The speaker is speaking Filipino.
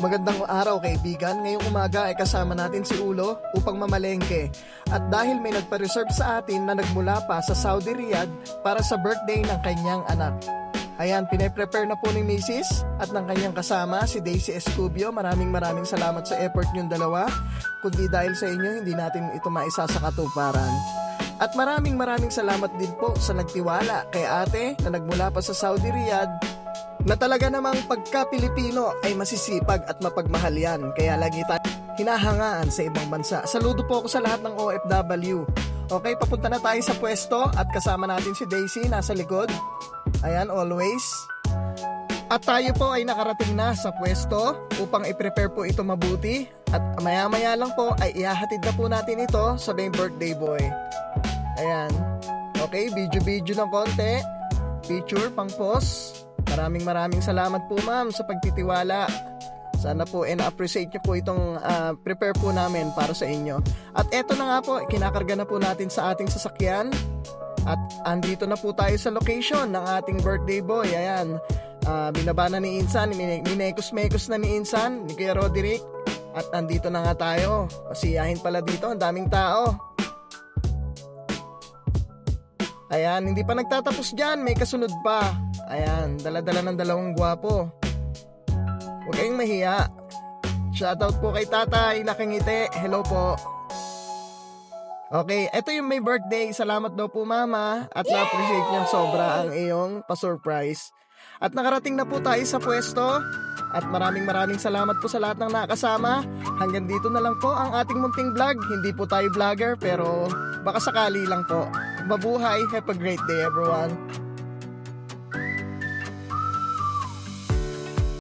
Magandang araw kaibigan, ngayong umaga ay kasama natin si Ulo upang mamalengke. At dahil may nagpa-reserve sa atin na nagmula pa sa Saudi Riyadh para sa birthday ng kanyang anak. Ayan, pinaprepare na po ni Mrs. at ng kanyang kasama si Daisy Escubio. Maraming salamat sa effort niyong dalawa. Kundi dahil sa inyo, hindi natin ito maisa sa katuparan. At maraming salamat din po sa nagtiwala kay ate na nagmula pa sa Saudi Riyadh na talaga namang pagka-Pilipino ay masisipag at mapagmahal yan. Kaya lagi tayo hinahangaan sa ibang bansa. Saludo po ako sa lahat ng OFW. Okay, papunta na tayo sa pwesto at kasama natin si Daisy nasa likod. Ayan, always. At tayo po ay nakarating na sa pwesto upang i-prepare po ito mabuti. At maya-maya lang po ay ihahatid na po natin ito sa may birthday boy. Ayan. Okay, video ng konti. Picture, pang post. Maraming salamat po ma'am sa pagtitiwala. Sana po na-appreciate nyo po itong prepare po namin para sa inyo. At eto na nga po, kinakarga na po natin sa ating sasakyan. At andito na po tayo sa location ng ating birthday boy. Ayan, binaba na ni Insan, minekos-mekos na ni Insan, ni Kuya Roderick. At andito na nga tayo. Masiyahin pala dito, ang daming tao. Ayan, hindi pa nagtatapos dyan, may kasunod pa. Ayan, dala-dala ng dalawang gwapo. Huwag kayong mahiya. Shoutout po kay tatay, nakangiti. Hello po. Okay, eto yung may birthday. Salamat daw po mama. At na-appreciate niyang sobra ang iyong pa-surprise. At nakarating na po tayo sa pwesto. At maraming salamat po sa lahat ng nakasama. Hanggang dito na lang po ang ating munting vlog. Hindi po tayo vlogger pero baka sakali lang po. Mabuhay. Have a great day everyone.